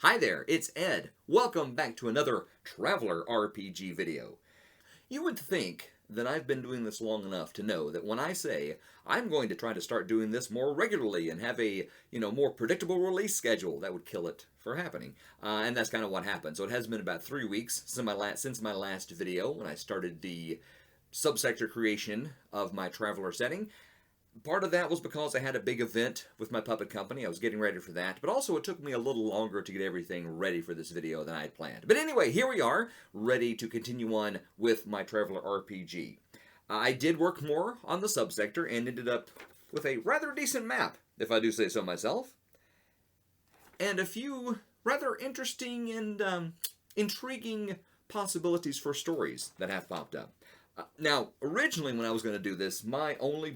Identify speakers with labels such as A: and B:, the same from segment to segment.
A: Hi there, it's Ed. Welcome back to another Traveler RPG video. You would think that I've been doing this long enough to know that when I say I'm going to try to start doing this more regularly and have a, more predictable release schedule, that would kill it for happening. And that's kind of what happened. So it has been about 3 weeks since my last video when I started the subsector creation of my Traveler setting. Part of that was because I had a big event with my puppet company. I was getting ready for that, but also it took me a little longer to get everything ready for this video than I had planned. But anyway, here we are, ready to continue on with my Traveler RPG. I did work more on the subsector and ended up with a rather decent map, if I do say so myself, and a few rather interesting and intriguing possibilities for stories that have popped up. Now, originally when I was going to do this, my only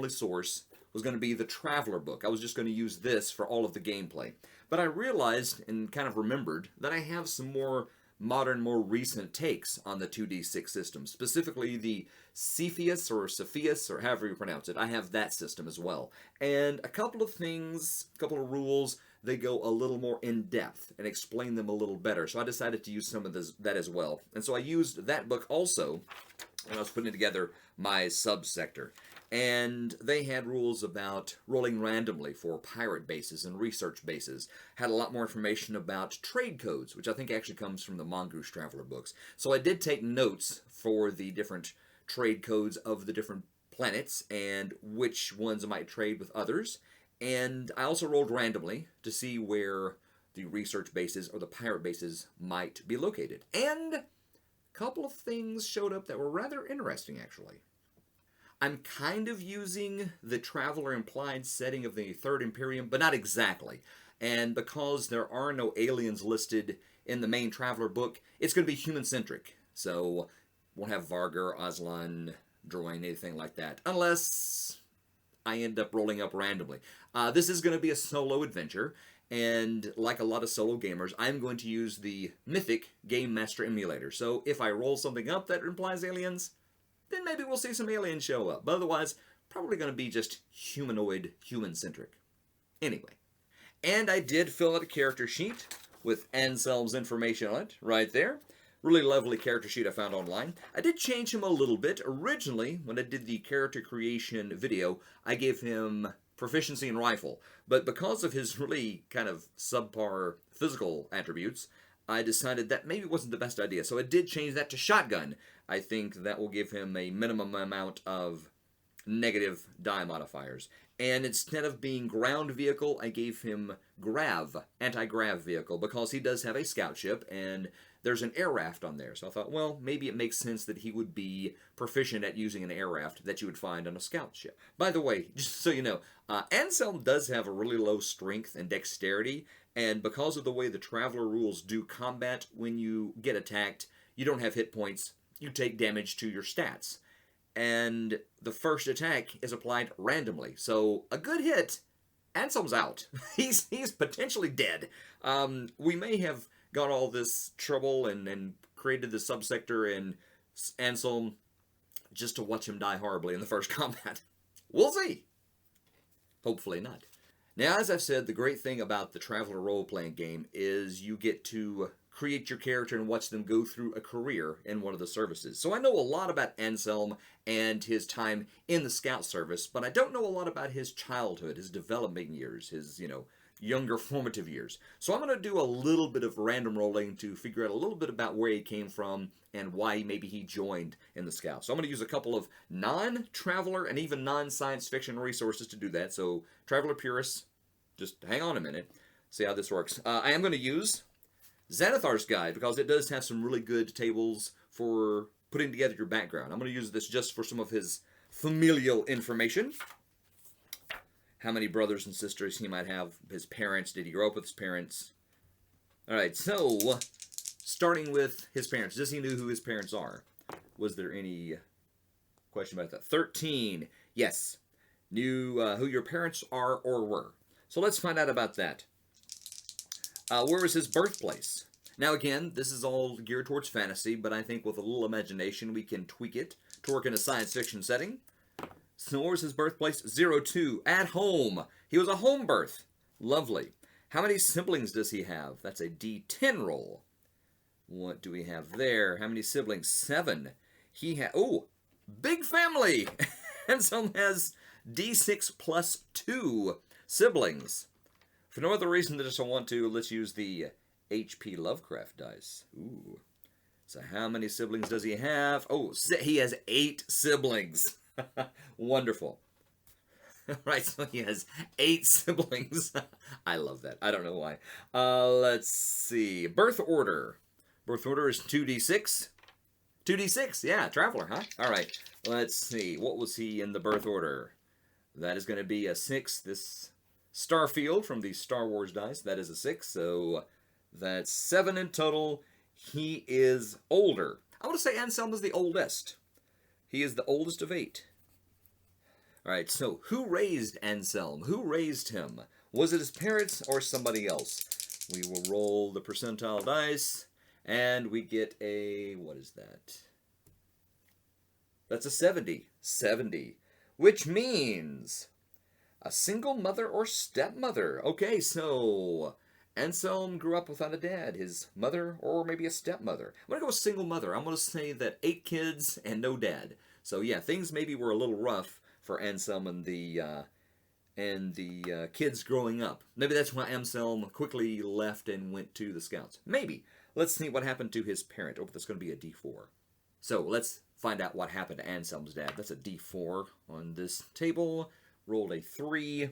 A: source, was going to be the Traveler book. I was just going to use this for all of the gameplay. But I realized and kind of remembered that I have some more modern, more recent takes on the 2D6 system. Specifically the Cepheus, or however you pronounce it. I have that system as well. And a couple of rules, they go a little more in-depth and explain them a little better. So I decided to use some of that as well. And so I used that book also when I was putting together my subsector. And they had rules about rolling randomly for pirate bases and research bases. Had a lot more information about trade codes, which I think actually comes from the Mongoose Traveler books. So I did take notes for the different trade codes of the different planets and which ones I might trade with others. And I also rolled randomly to see where the research bases or the pirate bases might be located. And couple of things showed up that were rather interesting, actually. I'm kind of using the Traveler implied setting of the Third Imperium, but not exactly. And because there are no aliens listed in the main Traveler book, it's going to be human-centric. So, won't have Vargar, Aslan, Droin, anything like that. Unless I end up rolling up randomly. This is going to be a solo adventure. And like a lot of solo gamers, I'm going to use the Mythic Game Master Emulator. So if I roll something up that implies aliens, then maybe we'll see some aliens show up. But otherwise, probably going to be just humanoid, human-centric. Anyway. And I did fill out a character sheet with Anselm's information on it, right there. Really lovely character sheet I found online. I did change him a little bit. Originally, when I did the character creation video, I gave him proficiency in rifle, but because of his really kind of subpar physical attributes, I decided that maybe wasn't the best idea, so I did change that to shotgun. I think that will give him a minimum amount of negative die modifiers. And instead of being ground vehicle, I gave him anti-grav vehicle, because he does have a scout ship, and there's an air raft on there. So I thought, well, maybe it makes sense that he would be proficient at using an air raft that you would find on a scout ship. By the way, just so you know, Anselm does have a really low strength and dexterity, and because of the way the Traveler rules do combat, when you get attacked, you don't have hit points, you take damage to your stats. And the first attack is applied randomly. So a good hit, Anselm's out. He's potentially dead. We may have got all this trouble and created the subsector and Anselm just to watch him die horribly in the first combat. We'll see. Hopefully not. Now, as I've said, the great thing about the Traveler role-playing game is you get to create your character and watch them go through a career in one of the services. So I know a lot about Anselm and his time in the Scout Service, but I don't know a lot about his childhood, his developing years, his, younger formative years. So I'm going to do a little bit of random rolling to figure out a little bit about where he came from and why maybe he joined in the Scouts. So I'm going to use a couple of non-Traveler and even non-science fiction resources to do that. So Traveler purists, just hang on a minute, see how this works. I am going to use Xanathar's Guide, because it does have some really good tables for putting together your background. I'm going to use this just for some of his familial information. How many brothers and sisters he might have, his parents, did he grow up with his parents? Alright, so, starting with his parents. Does he know who his parents are? Was there any question about that? 13. Yes. Knew who your parents are or were. So let's find out about that. Where was his birthplace? Now again, this is all geared towards fantasy, but I think with a little imagination we can tweak it to work in a science fiction setting. So where was his birthplace? 02. At home. He was a home birth. Lovely. How many siblings does he have? That's a D10 roll. What do we have there? How many siblings? 7. He has... Oh! Big family! Anselm has D6 plus 2 siblings. For no other reason than just I want to, let's use the H.P. Lovecraft dice. Ooh. So how many siblings does he have? Oh, he has 8 siblings. Wonderful. Right, so he has 8 siblings. I love that. I don't know why. Let's see. Birth order. Birth order is 2d6. 2d6, yeah, Traveler, huh? All right, let's see. What was he in the birth order? That is going to be a 6. This Starfield from the Star Wars dice, that is a 6. So that's 7 in total. He is older. I want to say Anselm is the oldest. He is the oldest of 8. All right, so who raised Anselm? Who raised him? Was it his parents or somebody else? We will roll the percentile dice, and we get a, what is that? That's a 70. 70, which means a single mother or stepmother. Okay, so Anselm grew up without a dad, his mother, or maybe a stepmother. I'm going to go with single mother. I'm going to say that 8 kids and no dad. So yeah, things maybe were a little rough for Anselm and the kids growing up. Maybe that's why Anselm quickly left and went to the Scouts. Maybe. Let's see what happened to his parent. Oh, that's going to be a D4. So let's find out what happened to Anselm's dad. That's a D4 on this table. Rolled a 3.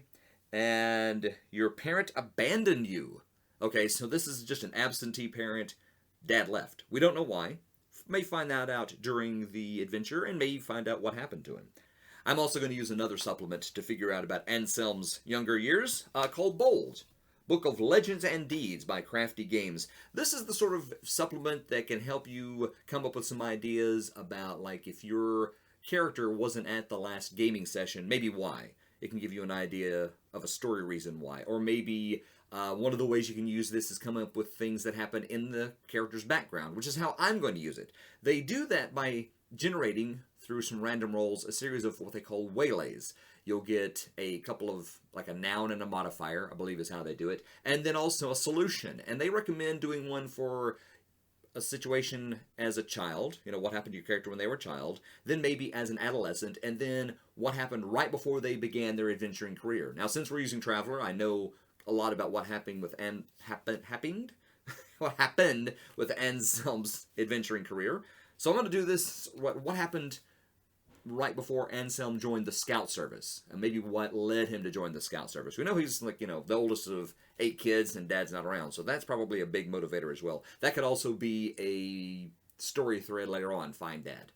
A: And your parent abandoned you. Okay, so this is just an absentee parent. Dad left. We don't know why. May find that out during the adventure and may find out what happened to him. I'm also going to use another supplement to figure out about Anselm's younger years, called Bold, Book of Legends and Deeds by Crafty Games. This is the sort of supplement that can help you come up with some ideas about, like, if your character wasn't at the last gaming session, maybe why. It can give you an idea of a story reason why. Or maybe one of the ways you can use this is come up with things that happen in the character's background, which is how I'm going to use it. They do that by generating, through some random rolls, a series of what they call waylays. You'll get a couple of, like a noun and a modifier, I believe is how they do it, and then also a solution. And they recommend doing one for a situation as a child, you know, what happened to your character when they were a child, then maybe as an adolescent, and then what happened right before they began their adventuring career. Now, since we're using Traveler, I know a lot about what happened with what happened with Anselm's adventuring career. So I'm going to do this, what happened right before Anselm joined the Scout Service, and maybe what led him to join the Scout Service. We know he's, like, you know, the oldest of 8 kids and dad's not around, so that's probably a big motivator as well. That could also be a story thread later on, find dad.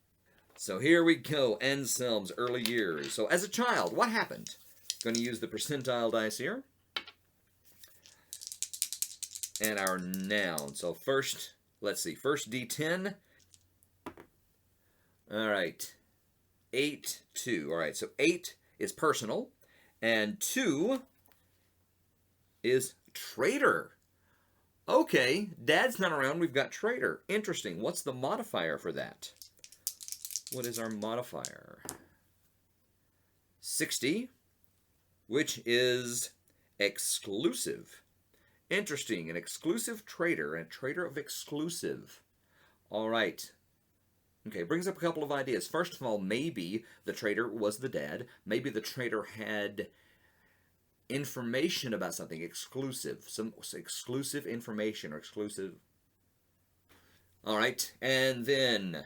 A: So here we go, Anselm's early years. So as a child, what happened? Going to use the percentile dice here. And our noun. So first, let's see, first D10. All right. 8, 2. All right, so 8 is personal, and 2 is traitor. Okay, dad's not around, we've got traitor. Interesting. What's the modifier for that? What is our modifier? 60, which is exclusive. Interesting. An exclusive traitor, and a traitor of exclusive. All right. Okay, brings up a couple of ideas. First of all, maybe the traitor was the dad. Maybe the traitor had information about something exclusive. Some exclusive information or exclusive. All right, and then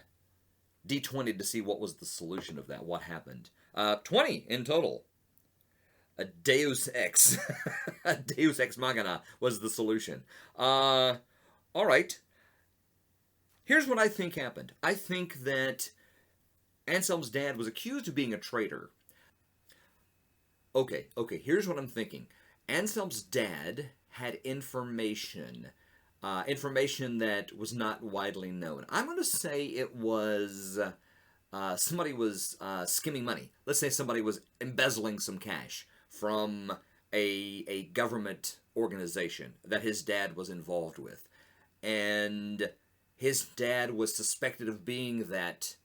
A: D20 to see what was the solution of that. What happened? 20 in total. A Deus Ex. A Deus Ex Machina was the solution. All right. Here's what I think happened. I think that Anselm's dad was accused of being a traitor. Okay, here's what I'm thinking. Anselm's dad had information. Information that was not widely known. I'm going to say it was somebody was skimming money. Let's say somebody was embezzling some cash from a government organization that his dad was involved with. And his dad was suspected of being that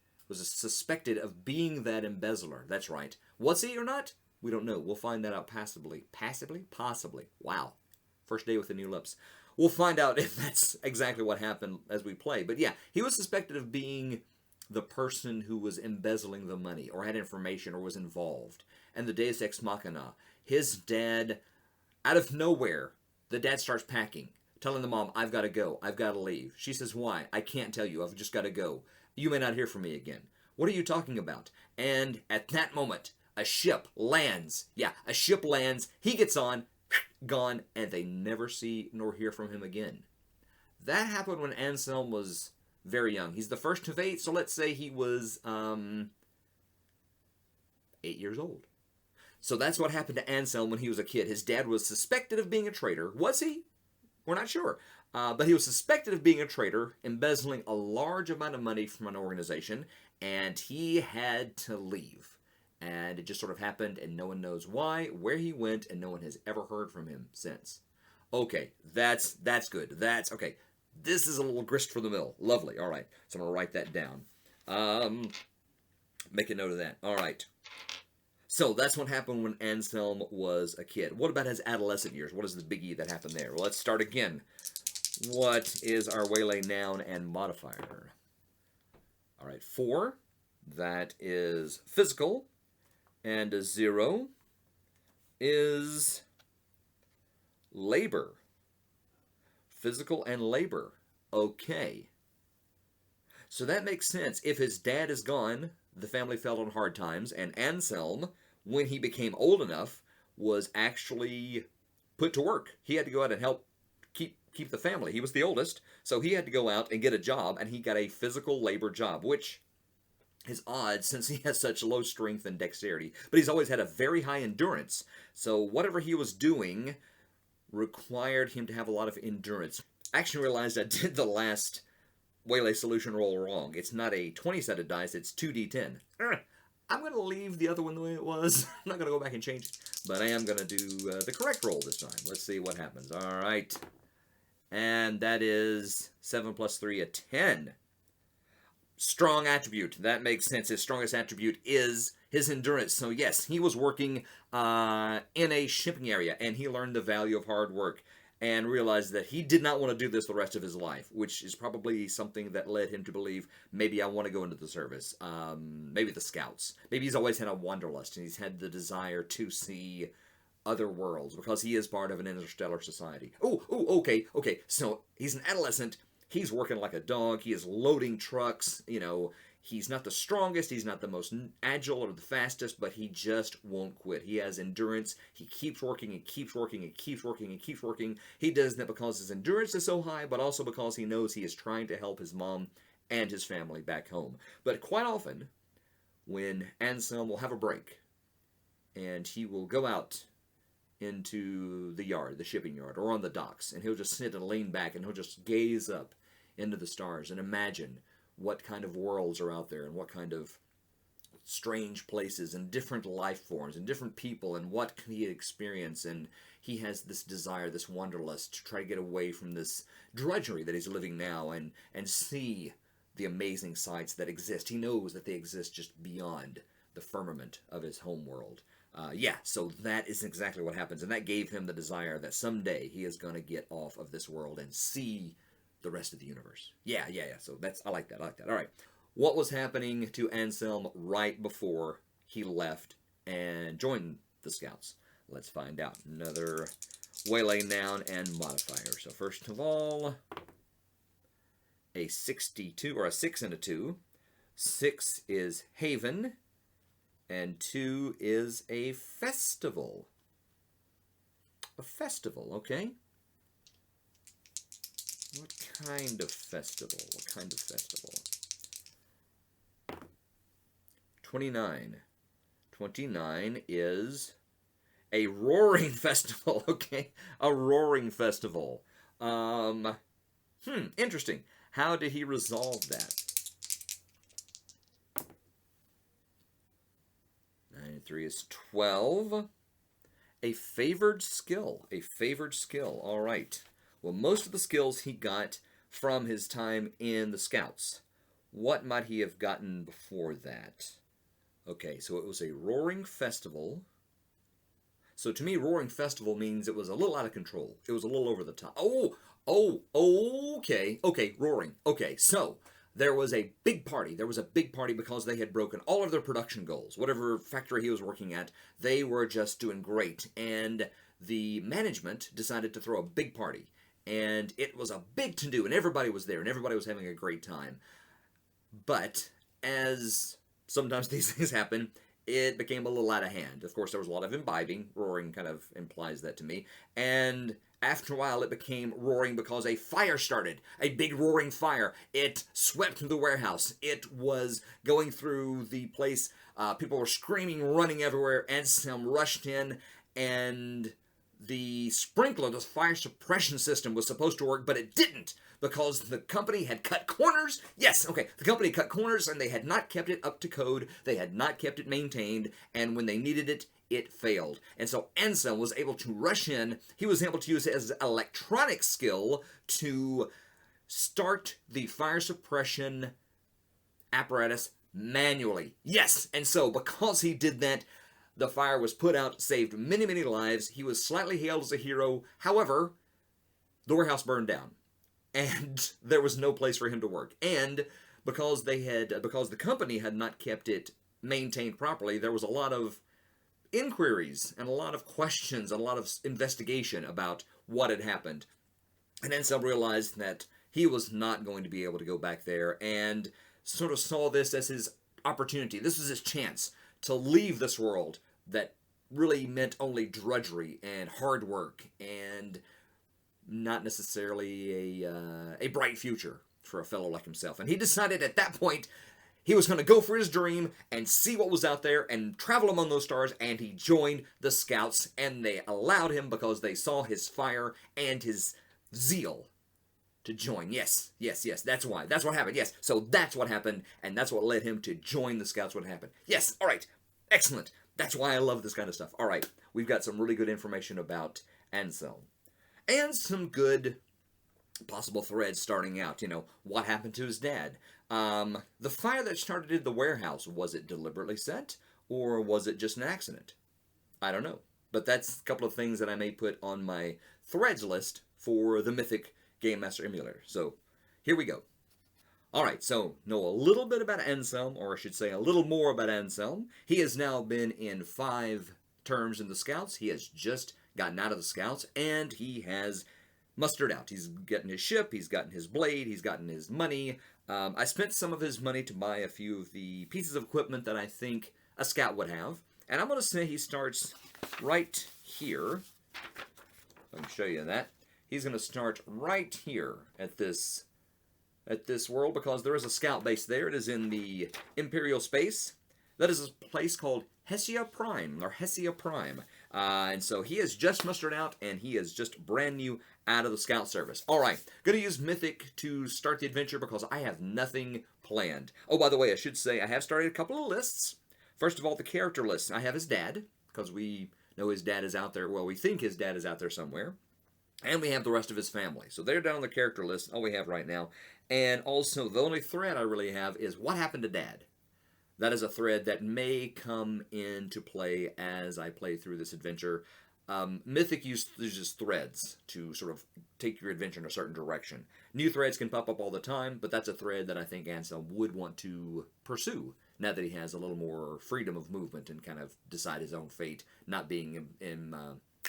A: embezzler. That's right. Was he or not? We don't know. We'll find that out passively. Possibly? Wow. First day with the new lips. We'll find out if that's exactly what happened as we play. But yeah, he was suspected of being the person who was embezzling the money or had information or was involved. And the Deus Ex Machina, his dad, out of nowhere, the dad starts packing, telling the mom, I've got to go, I've got to leave. She says, why? I can't tell you, I've just got to go. You may not hear from me again. What are you talking about? And at that moment, a ship lands. Yeah, a ship lands. He gets on, gone, and they never see nor hear from him again. That happened when Anselm was very young. He's the first of 8, so let's say he was 8 years old. So that's what happened to Anselm when he was a kid. His dad was suspected of being a traitor. Was he? We're not sure. But he was suspected of being a traitor, embezzling a large amount of money from an organization, and he had to leave. And it just sort of happened, and no one knows why, where he went, and no one has ever heard from him since. Okay, that's good. That's, okay. This is a little grist for the mill. Lovely. All right. So I'm going to write that down. Make a note of that. All right. So that's what happened when Anselm was a kid. What about his adolescent years? What is the biggie that happened there? Well, let's start again. What is our waylay noun and modifier? All right, 4. That is physical. And a 0 is labor. Physical and labor. Okay. So that makes sense. If his dad is gone, the family fell on hard times, and Anselm, when he became old enough, was actually put to work. He had to go out and help keep the family. He was the oldest, so he had to go out and get a job, and he got a physical labor job, which is odd since he has such low strength and dexterity. But he's always had a very high endurance, so whatever he was doing required him to have a lot of endurance. I actually realized I did the last Waylay solution roll wrong. It's not a 20-sided dice, it's 2d10. I'm going to leave the other one the way it was. I'm not going to go back and change it, but I am going to do the correct roll this time. Let's see what happens. All right. And that is 7 plus 3, a 10. Strong attribute. That makes sense. His strongest attribute is his endurance. So yes, he was working in a shipping area, and he learned the value of hard work and realized that he did not want to do this the rest of his life, which is probably something that led him to believe, maybe I want to go into the service, maybe the Scouts. Maybe he's always had a wanderlust, and he's had the desire to see other worlds, because he is part of an interstellar society. Okay. So he's an adolescent. He's working like a dog. He is loading trucks. You know, he's not the strongest. He's not the most agile or the fastest, but he just won't quit. He has endurance. He keeps working and keeps working and keeps working and keeps working. He does that because his endurance is so high, but also because he knows he is trying to help his mom and his family back home. But quite often, when Anselm will have a break, and he will go out into the yard, the shipping yard, or on the docks, and he'll just sit and lean back, and he'll just gaze up into the stars and imagine what kind of worlds are out there, and what kind of strange places, and different life forms, and different people, and what can he experience. And he has this desire, this wanderlust, to try to get away from this drudgery that he's living now, and see the amazing sights that exist. He knows that they exist just beyond the firmament of his home world. So that is exactly what happens, and that gave him the desire that someday he is going to get off of this world and see the rest of the universe. Yeah. So I like that. All right. What was happening to Anselm right before he left and joined the Scouts? Let's find out. Another waylay noun and modifier. So first of all, a 62, or a 6 and a 2. 6 is haven, and 2 is a festival. A festival, okay. What kind of festival? 29. 29 is a roaring festival, okay? A roaring festival. Interesting. How did he resolve that? 93 is 12. A favored skill. All right. Well, most of the skills he got from his time in the Scouts. What might he have gotten before that? Okay, so it was a roaring festival. So to me, Roaring Festival means it was a little out of control. It was a little over the top. Okay, Roaring. Okay, so there was a big party. There was a big party because they had broken all of their production goals. Whatever factory he was working at, they were just doing great. And the management decided to throw a big party. And it was a big to-do, and everybody was there, and everybody was having a great time. But as sometimes these things happen, it became a little out of hand. Of course, there was a lot of imbibing. Roaring kind of implies that to me. And after a while, it became roaring because a fire started. A big roaring fire. It swept through the warehouse. It was going through the place. People were screaming, running everywhere. Anselm rushed in, and the sprinkler, the fire suppression system, was supposed to work, but it didn't because the company had cut corners. Yes, okay, the company cut corners, and they had not kept it up to code. They had not kept it maintained, and when they needed it, it failed. And so Anselm was able to rush in. He was able to use his electronic skill to start the fire suppression apparatus manually. Yes, and so because he did that, the fire was put out, saved many, many lives. He was slightly hailed as a hero. However, the warehouse burned down, and there was no place for him to work. And because the company had not kept it maintained properly, there was a lot of inquiries and a lot of questions and a lot of investigation about what had happened. And Anselm realized that he was not going to be able to go back there, and sort of saw this as his opportunity. This was his chance to leave this world that really meant only drudgery and hard work and not necessarily a bright future for a fellow like himself. And he decided at that point he was going to go for his dream and see what was out there and travel among those stars, and he joined the Scouts, and they allowed him because they saw his fire and his zeal to join. Yes, that's why. That's what happened. Yes, so that's what happened, and that's what led him to join the Scouts. What happened. Yes, all right. Excellent. That's why I love this kind of stuff. All right, we've got some really good information about Anselm. And some good possible threads starting out. You know, what happened to his dad? The fire that started in the warehouse, was it deliberately set? Or was it just an accident? I don't know. But that's a couple of things that I may put on my threads list for the Mythic Game Master Emulator. So, here we go. Alright, so know a little bit about Anselm, or I should say a little more about Anselm. He has now been in 5 terms in the Scouts. He has just gotten out of the Scouts, and he has mustered out. He's gotten his ship, he's gotten his blade, he's gotten his money. I spent some of his money to buy a few of the pieces of equipment that I think a Scout would have. And I'm going to say he starts right here. I can show you that. He's going to start right here at this world, because there is a Scout base there. It is in the Imperial space. That is a place called Hesia Prime, or Hesia Prime. And so he has just mustered out, and he is just brand new out of the Scout service. Alright, going to use Mythic to start the adventure because I have nothing planned. Oh, by the way, I should say I have started a couple of lists. First of all, the character list. I have his dad, because we know his dad is out there. Well, we think his dad is out there somewhere. And we have the rest of his family. So they're down on the character list, all we have right now. And also, the only thread I really have is what happened to Dad. That is a thread that may come into play as I play through this adventure. Mythic uses threads to sort of take your adventure in a certain direction. New threads can pop up all the time, but that's a thread that I think Anselm would want to pursue now that he has a little more freedom of movement and kind of decide his own fate, not being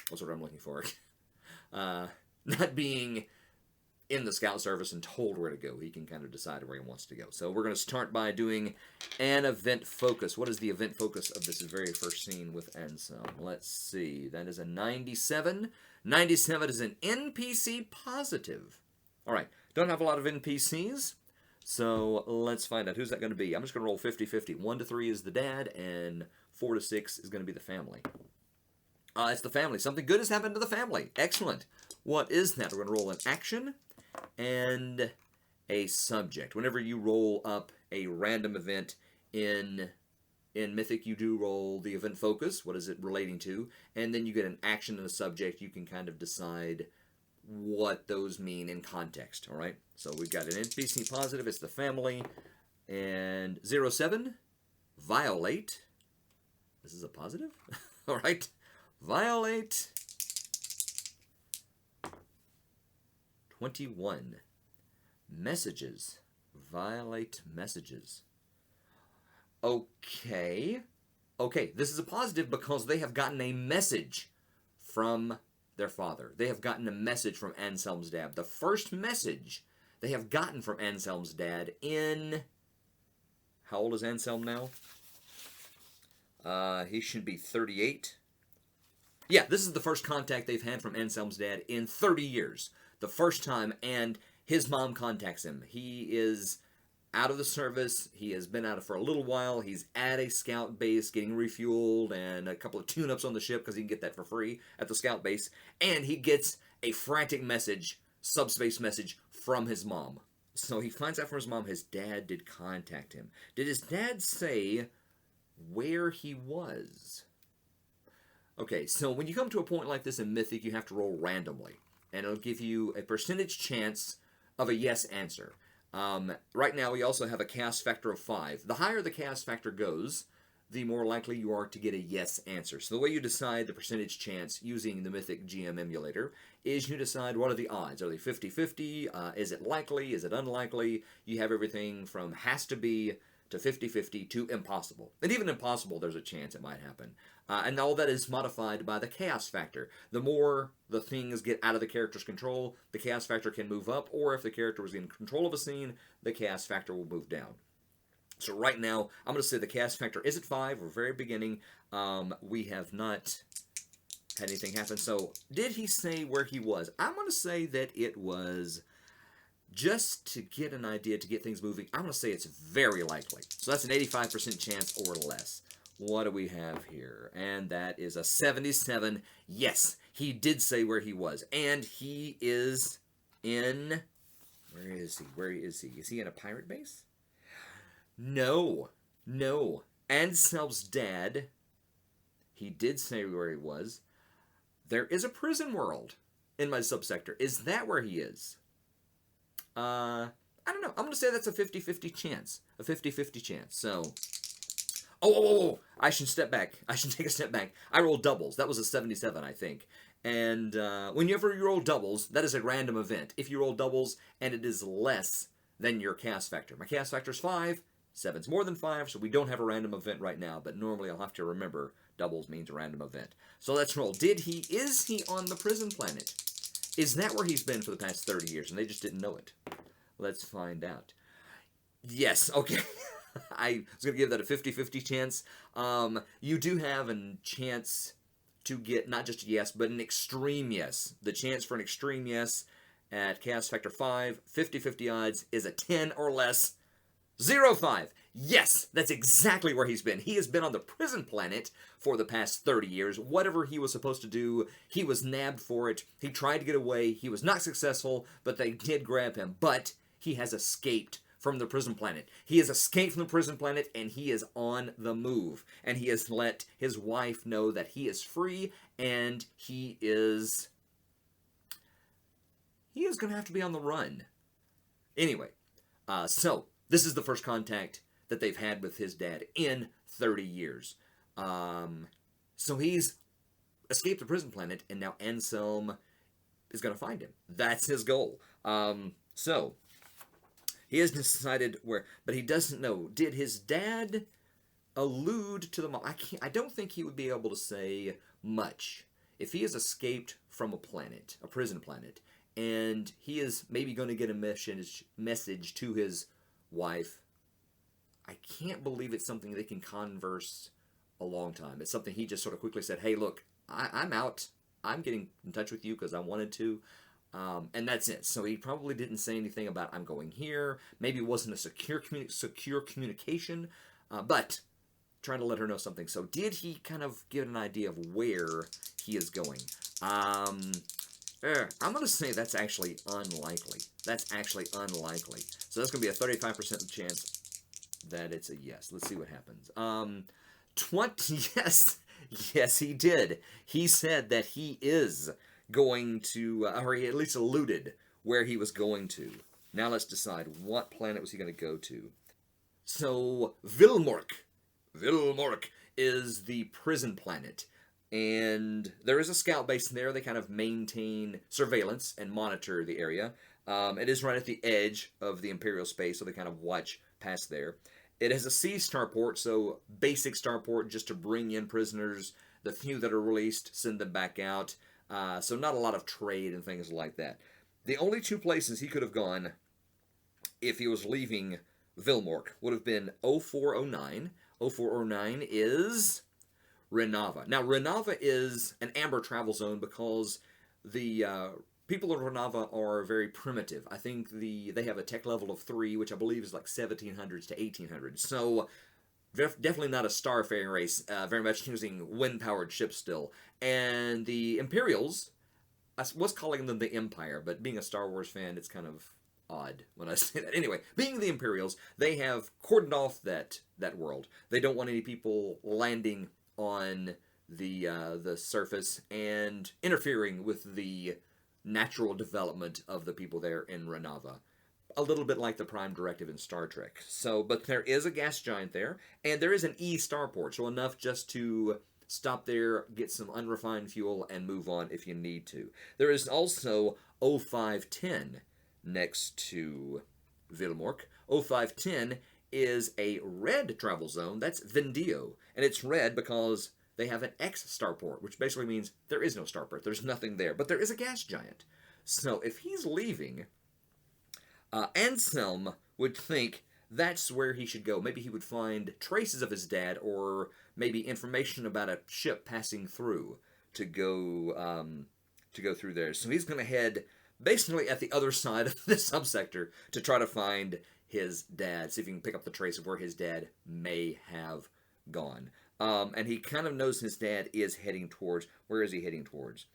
A: what's what I'm looking for? Not being in the Scout service and told where to go. He can kind of decide where he wants to go. So we're going to start by doing an event focus. What is the event focus of this very first scene with Anselm? Let's see. That is a 97. 97 is an NPC positive. Alright, don't have a lot of NPCs, so let's find out. Who's that going to be? I'm just going to roll 50-50. 1 to 3 is the dad, and 4 to 6 is going to be the family. It's the family. Something good has happened to the family. Excellent. What is that? We're going to roll an action and a subject. Whenever you roll up a random event in Mythic, you do roll the event focus. What is it relating to? And then you get an action and a subject. You can kind of decide what those mean in context. All right? So we've got an NPC positive. It's the family. And 07, violate. This is a positive? All right. Violate 21. Messages. Violate messages. Okay. Okay, this is a positive because they have gotten a message from their father. They have gotten a message from Anselm's dad. The first message they have gotten from Anselm's dad in... How old is Anselm now? He should be 38. Yeah, this is the first contact they've had from Anselm's dad in 30 years. The first time, and his mom contacts him. He is out of the service. He has been out for a little while. He's at a scout base getting refueled and a couple of tune-ups on the ship because he can get that for free at the scout base. And he gets a frantic message, subspace message, from his mom. So he finds out from his mom his dad did contact him. Did his dad say where he was? Okay, so when you come to a point like this in Mythic, you have to roll randomly. And it'll give you a percentage chance of a yes answer. Right now, we also have a chaos factor of 5. The higher the chaos factor goes, the more likely you are to get a yes answer. So the way you decide the percentage chance using the Mythic GM emulator is you decide what are the odds. Are they 50-50? Is it likely? Is it unlikely? You have everything from has to be to 50-50 to impossible. And even impossible, there's a chance it might happen. And all that is modified by the chaos factor. The more the things get out of the character's control, the chaos factor can move up, or if the character was in control of a scene, the chaos factor will move down. So right now, I'm going to say the chaos factor is at 5. We're very beginning. We have not had anything happen. So did he say where he was? I'm going to say that it was... Just to get an idea, to get things moving, I'm going to say it's very likely. So that's an 85% chance or less. What do we have here? And that is a 77. Yes, he did say where he was. And he is in... Where is he? Where is he? Is he in a pirate base? No. No. Anselm's dad, he did say where he was. There is a prison world in my subsector. Is that where he is? I don't know. I'm going to say that's a 50-50 chance. A 50-50 chance. So, oh, I should step back. I should take a step back. I rolled doubles. That was a 77, I think. And whenever you roll doubles, that is a random event. If you roll doubles and it is less than your chaos factor. My chaos factor is 5. 7's more than 5, so we don't have a random event right now. But normally I'll have to remember doubles means a random event. So let's roll. Is he on the prison planet? Is that where he's been for the past 30 years, and they just didn't know it? Let's find out. Yes, okay. I was going to give that a 50-50 chance. You do have a chance to get not just a yes, but an extreme yes. The chance for an extreme yes at Chaos Factor 5, 50-50 odds, is a 10 or less. 0-5. Yes, that's exactly where he's been. He has been on the prison planet for the past 30 years. Whatever he was supposed to do, he was nabbed for it. He tried to get away. He was not successful, but they did grab him. But he has escaped from the prison planet. He has escaped from the prison planet, and he is on the move. And he has let his wife know that he is free, and he is going to have to be on the run. Anyway, so this is the first contact that they've had with his dad in 30 years. So he's escaped the prison planet, and now Anselm is going to find him. That's his goal. So he has decided where, but he doesn't know. Did his dad allude to the mom? I don't think he would be able to say much. If he has escaped from a planet, a prison planet, and he is maybe going to get a message to his wife, I can't believe it's something they can converse a long time. It's something he just sort of quickly said, hey, look, I'm out. I'm getting in touch with you because I wanted to. And that's it. So he probably didn't say anything about I'm going here. Maybe it wasn't a secure communication, but trying to let her know something. So did he kind of give an idea of where he is going? I'm going to say that's actually unlikely. That's actually unlikely. So that's going to be a 35% chance that it's a yes. Let's see what happens. 20, yes. Yes, he did. He said that he is going to, or he at least alluded where he was going to. Now let's decide what planet was he going to go to. So, Vilmork is the prison planet. And there is a scout base there. They kind of maintain surveillance and monitor the area. It is right at the edge of the Imperial space, so they kind of watch past there. It has a sea starport, so basic starport just to bring in prisoners. The few that are released, send them back out. So not a lot of trade and things like that. The only two places he could have gone if he was leaving Vilmork would have been 0409. 0409 is Renava. Now, Renava is an amber travel zone because the people of Renava are very primitive. I think they have a tech level of 3, which I believe is like 1700s to 1800s. So definitely not a starfaring race, very much using wind-powered ships still. And the Imperials, I was calling them the Empire, but being a Star Wars fan, it's kind of odd when I say that. Anyway, being the Imperials, they have cordoned off that world. They don't want any people landing on the surface and interfering with the natural development of the people there in Renava. A little bit like the Prime Directive in Star Trek. So, but there is a gas giant there, and there is an E starport, so enough just to stop there, get some unrefined fuel, and move on if you need to. There is also 0510 next to Vilmork. 0510 is a red travel zone. That's Vendio, and it's red because they have an X starport, which basically means there is no starport. There's nothing there, but there is a gas giant. So if he's leaving, Anselm would think that's where he should go. Maybe he would find traces of his dad, or maybe information about a ship passing through to go through there. So he's going to head basically at the other side of the subsector to try to find his dad, see if he can pick up the trace of where his dad may have gone. And he kind of knows his dad is heading towards... Where is he heading towards?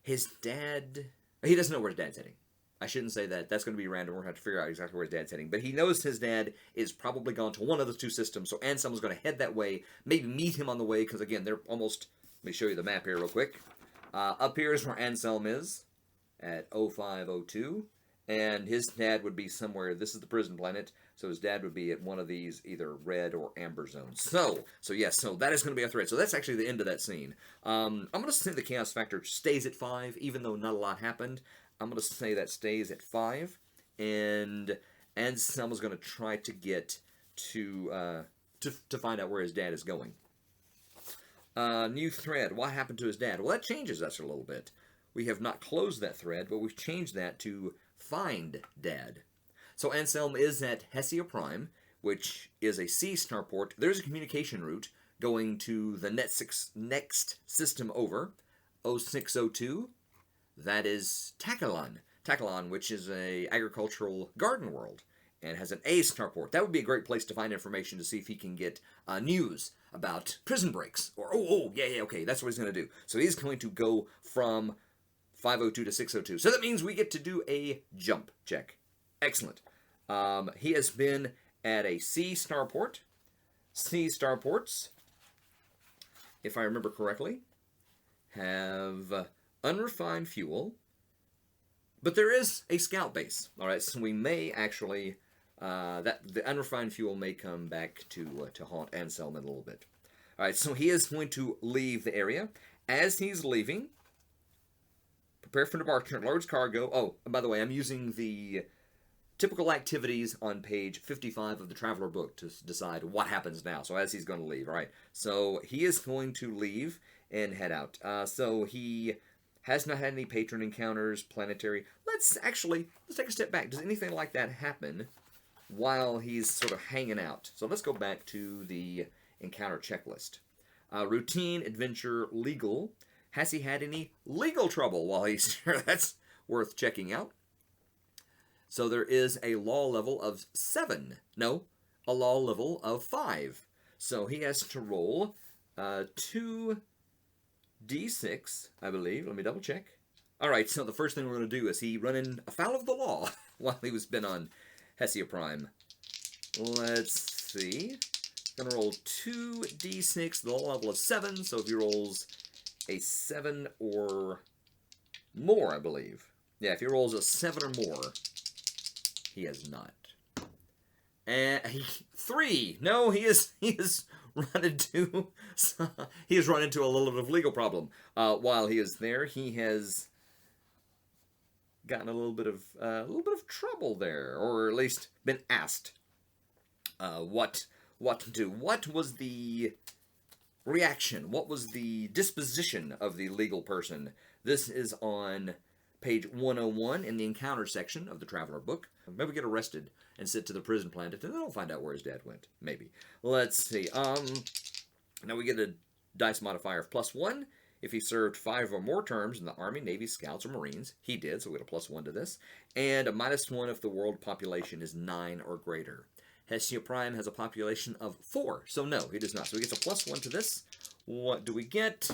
A: His dad... He doesn't know where his dad's heading. I shouldn't say that. That's going to be random. We're going to have to figure out exactly where his dad's heading. But he knows his dad is probably gone to one of the two systems, so Anselm is going to head that way, maybe meet him on the way, because, again, they're almost... Let me show you the map here real quick. Up here is where Anselm is, at 0502. And his dad would be somewhere... This is the prison planet, so his dad would be at one of these either red or amber zones. So yes, so that is going to be a threat. So that's actually the end of that scene. I'm going to say the chaos factor stays at 5, even though not a lot happened. I'm going to say that stays at 5, and Anselm is going to try to get to find out where his dad is going. New thread. What happened to his dad? Well, that changes us a little bit. We have not closed that thread, but we've changed that to find dad. So Anselm is at Hesia Prime, which is a sea starport. There's a communication route going to the next system over, 0602. That is Takalon. Takalon, which is a agricultural garden world, and has an A starport. That would be a great place to find information to see if he can get news about prison breaks. Or, yeah, okay, that's what he's going to do. So he's going to go from 502 to 602. So that means we get to do a jump check. Excellent. He has been at a C starport. C starports, if I remember correctly, have unrefined fuel, but there is a scout base. All right, so we may actually that the unrefined fuel may come back to haunt Anselm in a little bit. All right, so he is going to leave the area. As he's leaving, prepare for departure. Loads cargo. Oh, and by the way, I'm using the typical activities on page 55 of the Traveler book to decide what happens now. So as he's going to leave, all right. So he is going to leave and head out. So he has not had any patron encounters, planetary. Let's take a step back. Does anything like that happen while he's sort of hanging out? So let's go back to the encounter checklist. Routine, adventure, legal. Has he had any legal trouble while he's here? That's worth checking out. So there is a law level of 7. No, a law level of 5. So he has to roll 2d6, I believe. Let me double check. All right, so the first thing we're going to do is he running afoul of the law while he was been on Hesia Prime. Let's see. Going to roll 2d6. The law level is 7, so if he rolls a 7 or more, I believe. Yeah, if he rolls a 7 or more, he has not. And 3. No, he is run into he has run into a little bit of legal problem. While he is there, he has gotten a little bit of trouble there, or at least been asked what to do. What was the reaction? What was the disposition of the legal person? This is on page 101 in the encounter section of the Traveler book. Maybe get arrested and sent to the prison planet, and then I'll find out where his dad went. Maybe. Let's see. Now we get a dice modifier of +1 if he served 5 or more terms in the Army, Navy, Scouts, or Marines. He did, so we get a +1 to this. And a -1 if the world population is 9 or greater. Hestia Prime has a population of 4, so no, he does not. So he gets a +1 to this. What do we get?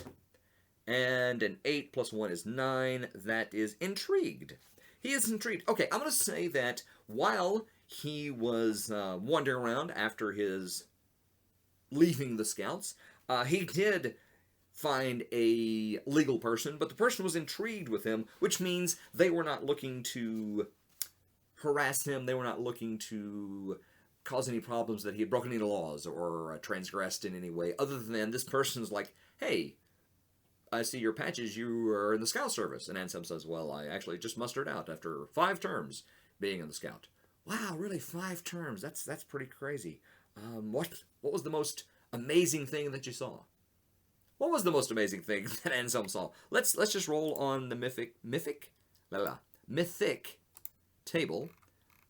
A: And an 8 + 1 is 9. That is intrigued. He is intrigued. Okay, I'm going to say that while he was wandering around after his leaving the Scouts, he did find a legal person, but the person was intrigued with him, which means they were not looking to harass him. They were not looking to cause any problems, that he had broken any laws or transgressed in any way, other than this person's like, hey, I see your patches, you are in the Scout service. And Anselm says, well, I actually just mustered out after 5 terms being in the Scout. Wow, really, 5 terms? That's pretty crazy. What was the most amazing thing that you saw? What was the most amazing thing that Anselm saw? Let's just roll on the Mythic table.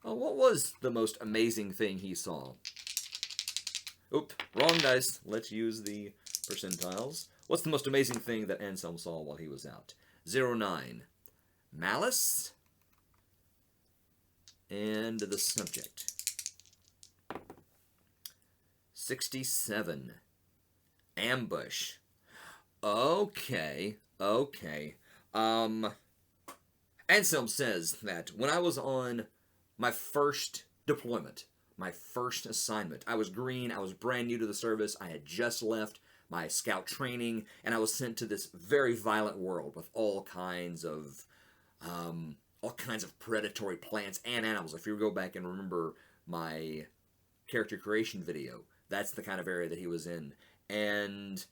A: What was the most amazing thing he saw? Oop, wrong dice. Let's use the percentiles. What's the most amazing thing that Anselm saw while he was out? 09. Malice. And the subject. 67. Ambush. Okay. Anselm says that when I was on my first deployment, my first assignment, I was green, I was brand new to the service, I had just left my scout training, and I was sent to this very violent world with all kinds of predatory plants and animals. If you go back and remember my character creation video, that's the kind of area that he was in. And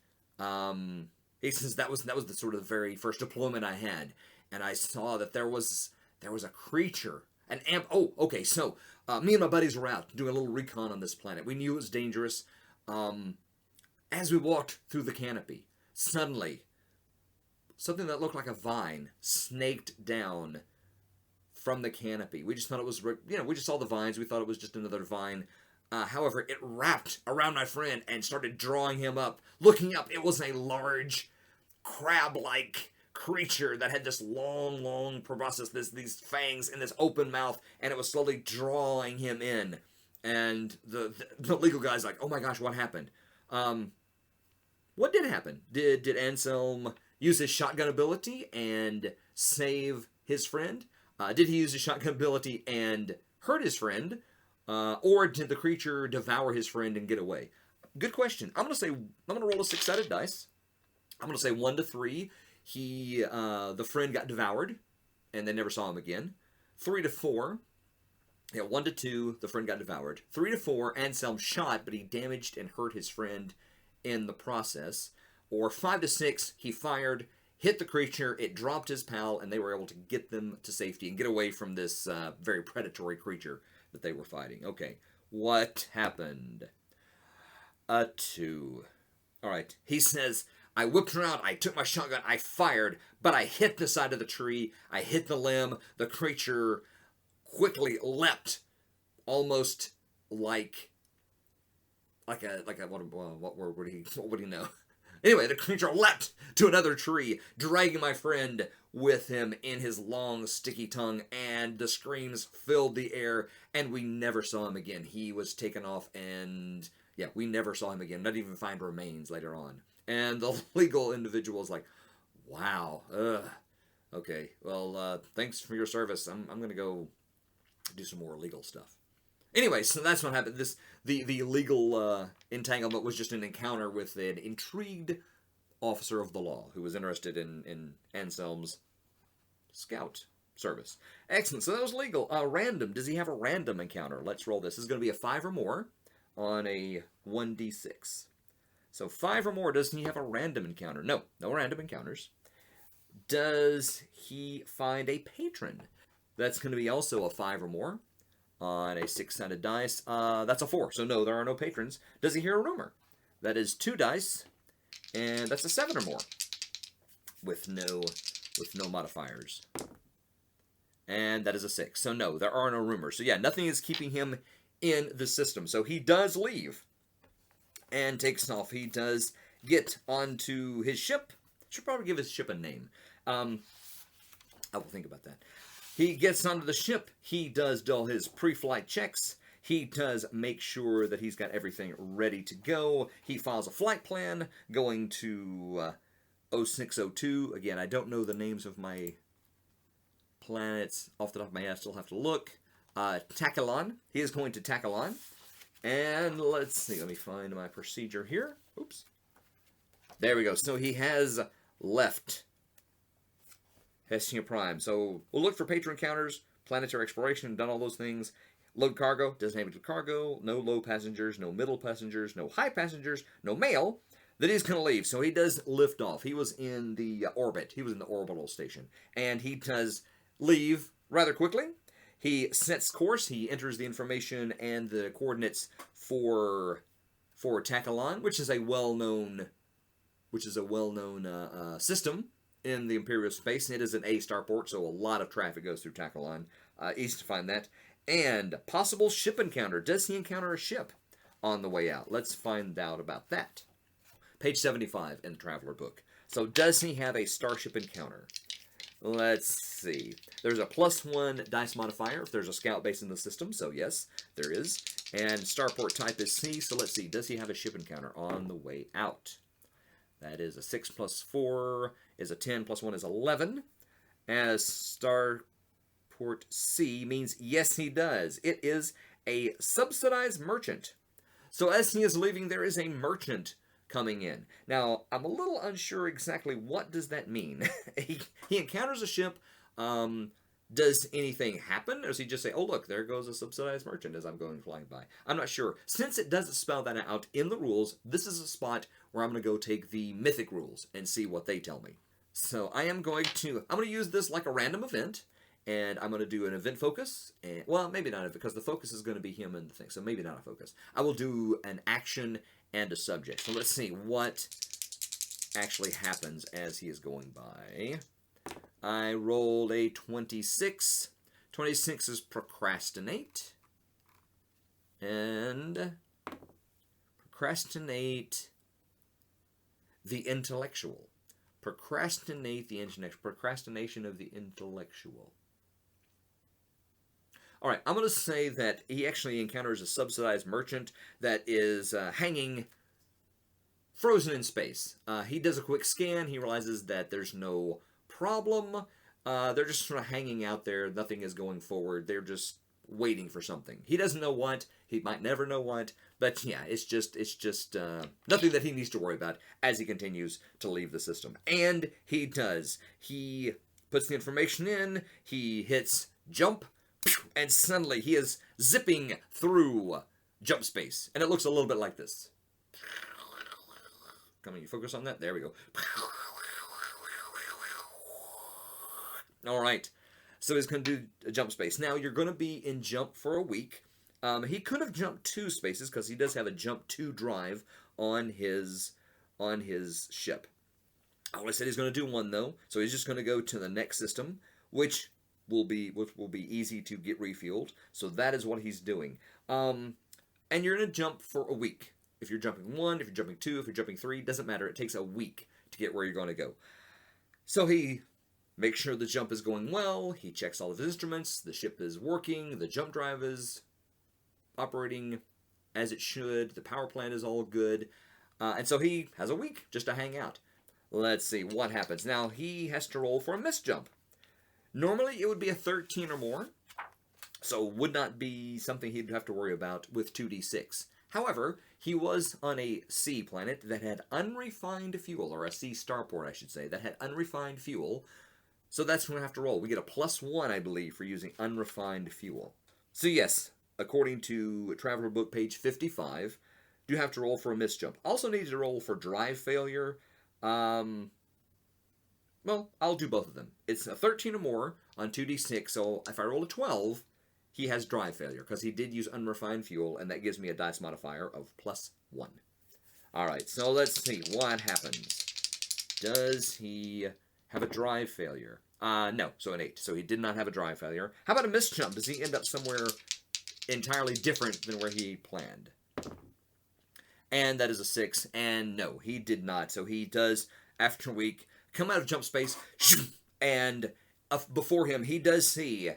A: he says that was the sort of the very first deployment I had, and I saw that there was a creature, an amp. Oh, okay. So me and my buddies were out doing a little recon on this planet. We knew it was dangerous. As we walked through the canopy, suddenly, something that looked like a vine snaked down from the canopy. We just thought it was, we just saw the vines. We thought it was just another vine. However, it wrapped around my friend and started drawing him up. Looking up, it was a large, crab-like creature that had this long proboscis, these fangs in this open mouth, and it was slowly drawing him in. And the legal guy's like, oh my gosh, what happened? What did happen? Did Anselm use his shotgun ability and save his friend? Did he use his shotgun ability and hurt his friend? Or did the creature devour his friend and get away? Good question. I'm gonna roll a 6-sided dice. I'm gonna say 1 to 3. The friend got devoured, and they never saw him again. 3 to 4. Yeah, 1 to 2, the friend got devoured. 3 to 4, Anselm shot, but he damaged and hurt his friend in the process. Or 5 to 6, he fired, hit the creature, it dropped his pal, and they were able to get them to safety and get away from this very predatory creature that they were fighting. Okay, what happened? A 2. All right, he says, I whipped around, I took my shotgun, I fired, but I hit the side of the tree, I hit the limb, the creature quickly leapt, almost like what would he know? Anyway, the creature leapt to another tree, dragging my friend with him in his long, sticky tongue, and the screams filled the air, and we never saw him again. He was taken off, and yeah, we never saw him again. Not even find remains later on. And the legal individual was like, wow, okay, well, thanks for your service. I'm gonna go do some more legal stuff. Anyway, so that's what happened. The legal entanglement was just an encounter with an intrigued officer of the law who was interested in Anselm's scout service. Excellent. So that was legal. Random. Does he have a random encounter? Let's roll this. This is going to be a 5 or more on a 1d6. So 5 or more. Does he have a random encounter? No. No random encounters. Does he find a patron? That's going to be also a 5 or more on a 6-sided dice. That's a 4. So no, there are no patrons. Does he hear a rumor? That is 2 dice, and that's a 7 or more with no modifiers. And that is a 6. So no, there are no rumors. So yeah, nothing is keeping him in the system. So he does leave and takes off. He does get onto his ship. Should probably give his ship a name. I will think about that. He gets onto the ship. He does all his pre-flight checks. He does make sure that he's got everything ready to go. He files a flight plan going to 0602. Again, I don't know the names of my planets off the top of my head. I still have to look. Tachelon. He is going to Tachelon. And let's see. Let me find my procedure here. Oops. There we go. So he has left Hestia Prime. So we'll look for patron encounters, planetary exploration, done all those things. Load cargo, doesn't have to cargo, no low passengers, no middle passengers, no high passengers, no mail. Then he's going to leave. So he does lift off. He was in the orbit. He was in the orbital station. And he does leave rather quickly. He sets course. He enters the information and the coordinates for Tachelon, which is a well-known system in the Imperial space. It is an A starport, so a lot of traffic goes through Tachelon. Easy to find that. And possible ship encounter. Does he encounter a ship on the way out? Let's find out about that. Page 75 in the Traveler book. So does he have a starship encounter? Let's see. There's a +1 dice modifier if there's a scout base in the system. So yes, there is. And starport type is C. So let's see. Does he have a ship encounter on the way out? That is a 6 + 4 is a 10, +1 is 11. As starport C means yes, he does. It is a subsidized merchant. So as he is leaving, there is a merchant coming in. Now, I'm a little unsure exactly what does that mean. he encounters a ship. Does anything happen? Or does he just say, oh, look, there goes a subsidized merchant as I'm going flying by? I'm not sure. Since it doesn't spell that out in the rules, this is a spot where I'm going to go take the Mythic rules and see what they tell me. So I'm going to use this like a random event. And I'm going to do an event focus. And, well, maybe not, because the focus is going to be him and the thing. So maybe not a focus. I will do an action and a subject. So let's see what actually happens as he is going by. I rolled a 26. 26 is procrastinate. And procrastinate the intellectual. Procrastinate the procrastination of the intellectual. All right, I'm going to say that he actually encounters a subsidized merchant that is hanging frozen in space. He does a quick scan. He realizes that there's no problem. They're just sort of hanging out there. Nothing is going forward. They're just waiting for something. He doesn't know what. He might never know what. But yeah, it's just nothing that he needs to worry about as he continues to leave the system. And he does. He puts the information in. He hits jump. And suddenly he is zipping through jump space. And it looks a little bit like this. Come on, you focus on that? There we go. All right. So he's going to do a jump space. Now, you're going to be in jump for a week. He could have jumped 2 spaces because he does have a jump 2 drive on his ship. I always said he's going to do 1, though. So he's just going to go to the next system, which will be easy to get refueled. So that is what he's doing. And you're going to jump for a week. If you're jumping 1, if you're jumping 2, if you're jumping 3, doesn't matter. It takes a week to get where you're going to go. So he makes sure the jump is going well. He checks all of his instruments. The ship is working. The jump drive is operating as it should. The power plant is all good. And so he has a week just to hang out. Let's see what happens. Now, he has to roll for a missed jump. Normally, it would be a 13 or more, so would not be something he'd have to worry about with 2d6. However, he was on a C planet that had unrefined fuel, or a C starport, I should say, that had unrefined fuel, So that's when we have to roll. We get a +1, I believe, for using unrefined fuel. So yes, according to Traveler Book page 55, do have to roll for a misjump. Also need to roll for drive failure. Well, I'll do both of them. It's a 13 or more on 2d6, so if I roll a 12, he has drive failure, because he did use unrefined fuel, and that gives me a dice modifier of +1. Alright, so let's see what happens. Does he have a drive failure? No, so an 8. So he did not have a drive failure. How about a misjump? Does he end up somewhere entirely different than where he planned? And that is a 6, and no, he did not. So he does, after a week, come out of jump space, and before him, he does see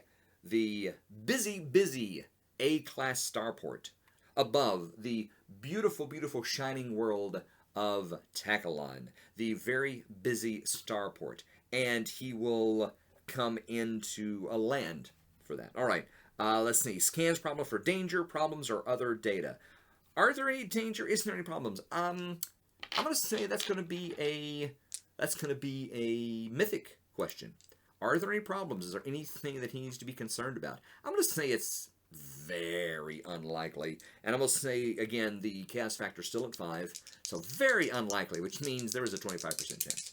A: the busy A-class starport above the beautiful, beautiful shining world of Takalon, the very busy starport, and he will come into a land for that. All right, let's see. Scans problem for danger, problems, or other data. Are there any danger? Isn't there any problems? I'm gonna say that's gonna be a mythic question. Are there any problems? Is there anything that he needs to be concerned about? I'm gonna say it's very unlikely. And I'm going to say, again, the chaos factor is still at 5. So very unlikely, which means there is a 25% chance.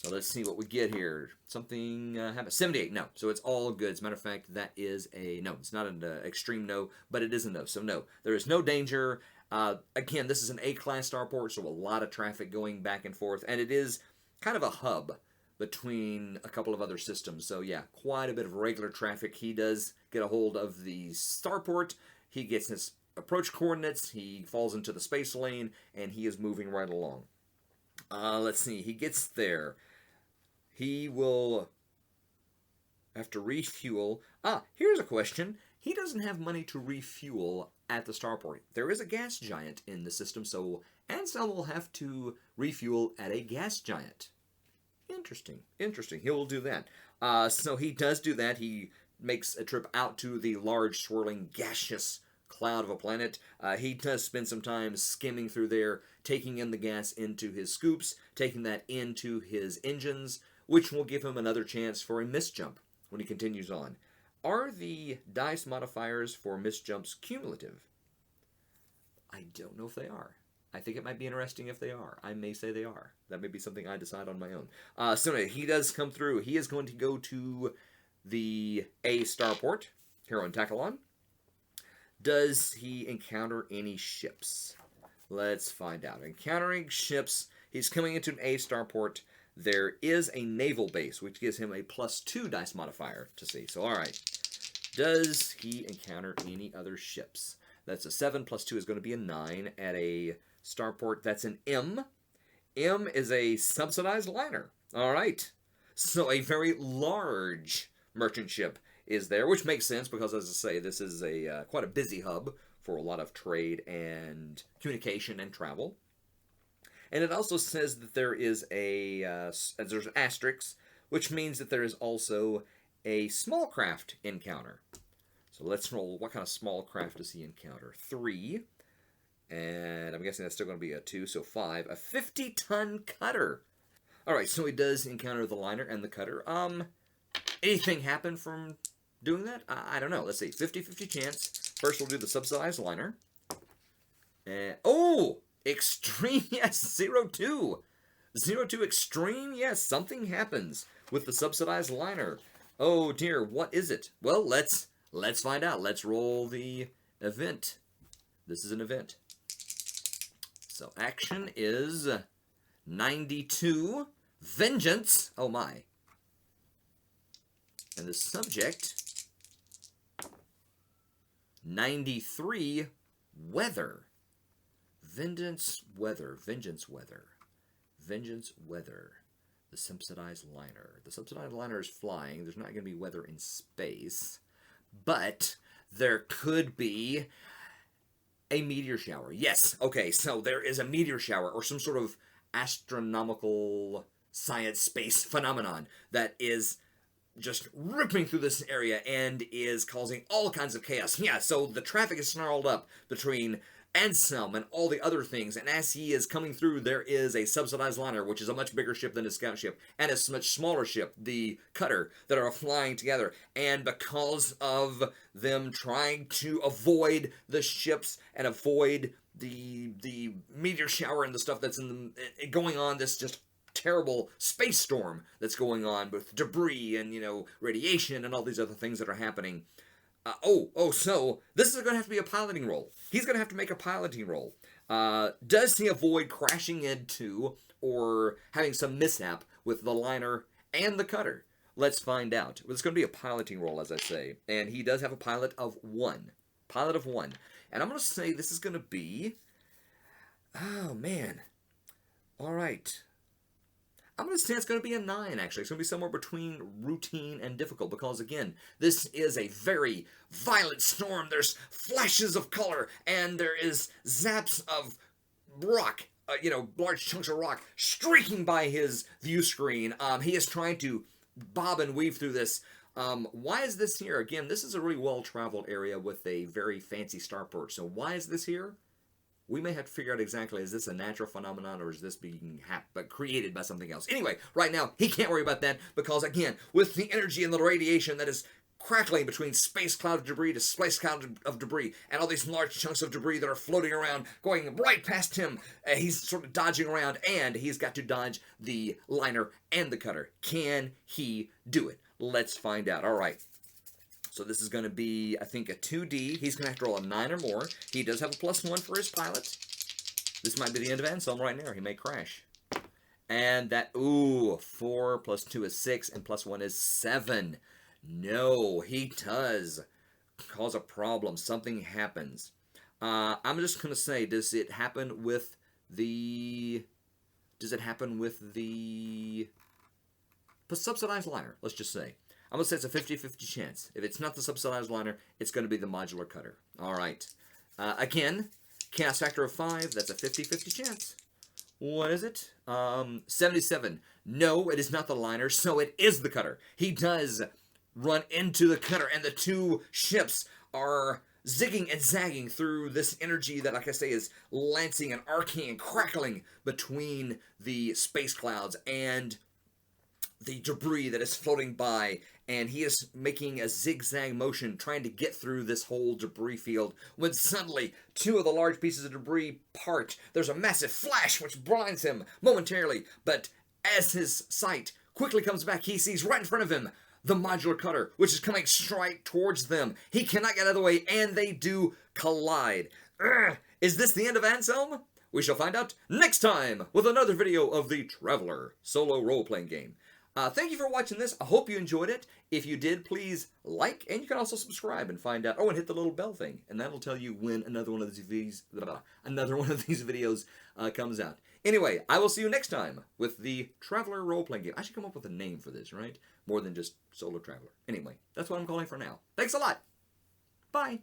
A: So let's see what we get here. Something happened. 78, no. So it's all good. As a matter of fact, that is a no. It's not an extreme no, but it is a no. So no, there is no danger. Again, this is an A-class starport, so a lot of traffic going back and forth. And it is kind of a hub between a couple of other systems. So yeah, quite a bit of regular traffic. He does get a hold of the starport. He gets his approach coordinates. He falls into the space lane, and he is moving right along. Let's see. He gets there. He will have to refuel. Here's a question. He doesn't have money to refuel at the starport. There is a gas giant in the system, so Anselm will have to refuel at a gas giant. Interesting. He will do that. So he does do that. He makes a trip out to the large, swirling, gaseous cloud of a planet. He does spend some time skimming through there, taking in the gas into his scoops, taking that into his engines, which will give him another chance for a misjump when he continues on. Are the dice modifiers for misjumps cumulative? I don't know if they are. I think it might be interesting if they are. I may say they are. That may be something I decide on my own. So anyway, he does come through. He is going to go to the A starport here on Takalon. Does he encounter any ships? Let's find out. Encountering ships. He's coming into an A starport. There is a naval base, which gives him a +2 dice modifier to see. So, all right. Does he encounter any other ships? That's a 7 + 2 is going to be a 9 at a starport. That's an M. M is a subsidized liner. All right. So a very large merchant ship is there, which makes sense because, as I say, this is a quite a busy hub for a lot of trade and communication and travel. And it also says that there is there's asterisks, which means that there is also a small craft encounter. So let's roll. What kind of small craft does he encounter? 3. And I'm guessing that's still going to be a 2, so 5. A 50-ton cutter. All right, so he does encounter the liner and the cutter. Anything happen from doing that? I don't know. Let's see. 50-50 chance. First, we'll do the subsidized liner. And extreme, yes, 0-2. 0-2 extreme, yes, something happens with the subsidized liner. Oh dear, what is it? Well, let's find out. Let's roll the event. This is an event. So action is 92. Vengeance. Oh my. And the subject, 93. Weather. Vengeance weather. The subsidized liner. The subsidized liner is flying. There's not going to be weather in space. But there could be a meteor shower. Yes. Okay, so there is a meteor shower or some sort of astronomical science space phenomenon that is just ripping through this area and is causing all kinds of chaos. Yeah, so the traffic is snarled up between Anselm and all the other things. And as he is coming through, there is a subsidized liner, which is a much bigger ship than his scout ship, and a much smaller ship, the cutter, that are flying together. And because of them trying to avoid the ships and avoid the meteor shower and the stuff that's going on, this just terrible space storm that's going on with debris and, radiation and all these other things that are happening. So this is going to have to be a piloting roll. He's going to have to make a piloting roll. Does he avoid crashing into or having some mishap with the liner and the cutter? Let's find out. It's going to be a piloting roll, as I say. And he does have a pilot of 1. Pilot of 1. And I'm going to say this is going to be... Oh, man. All right. I'm going to say it's going to be a 9, actually. It's going to be somewhere between routine and difficult because, again, this is a very violent storm. There's flashes of color, and there is zaps of rock, large chunks of rock streaking by his view screen. He is trying to bob and weave through this. Why is this here? Again, this is a really well-traveled area with a very fancy starport. So why is this here? We may have to figure out exactly, is this a natural phenomenon or is this being created by something else? Anyway, right now, he can't worry about that because, again, with the energy and the radiation that is crackling between space cloud of debris to space cloud of debris and all these large chunks of debris that are floating around, going right past him, he's sort of dodging around, and he's got to dodge the liner and the cutter. Can he do it? Let's find out. All right. So this is going to be, I think, a 2D. He's going to have to roll a 9 or more. He does have a +1 for his pilot. This might be the end of Anselm right now. He may crash. And that, 4 + 2 is 6, and +1 is 7. No, he does cause a problem. Something happens. I'm just going to say, does it happen with the subsidized liner? Let's just say. I'm going to say it's a 50-50 chance. If it's not the subsidized liner, it's going to be the modular cutter. All right. Again, chaos factor of 5. That's a 50-50 chance. What is it? 77. No, it is not the liner, so it is the cutter. He does run into the cutter, and the two ships are zigging and zagging through this energy that, like I say, is lancing and arcing and crackling between the space clouds and the debris that is floating by, and he is making a zigzag motion trying to get through this whole debris field when suddenly 2 of the large pieces of debris part. There's a massive flash which blinds him momentarily, but as his sight quickly comes back, he sees right in front of him the modular cutter, which is coming straight towards them. He cannot get out of the way, and they do collide. Is this the end of Anselm? We shall find out next time with another video of the Traveler solo role-playing game. Thank you for watching this. I hope you enjoyed it. If you did, please like, and you can also subscribe and find out. Oh, and hit the little bell thing, and that'll tell you when another one of these videos comes out. Anyway, I will see you next time with the Traveler role-playing game. I should come up with a name for this, right? More than just Solo Traveler. Anyway, that's what I'm calling for now. Thanks a lot. Bye.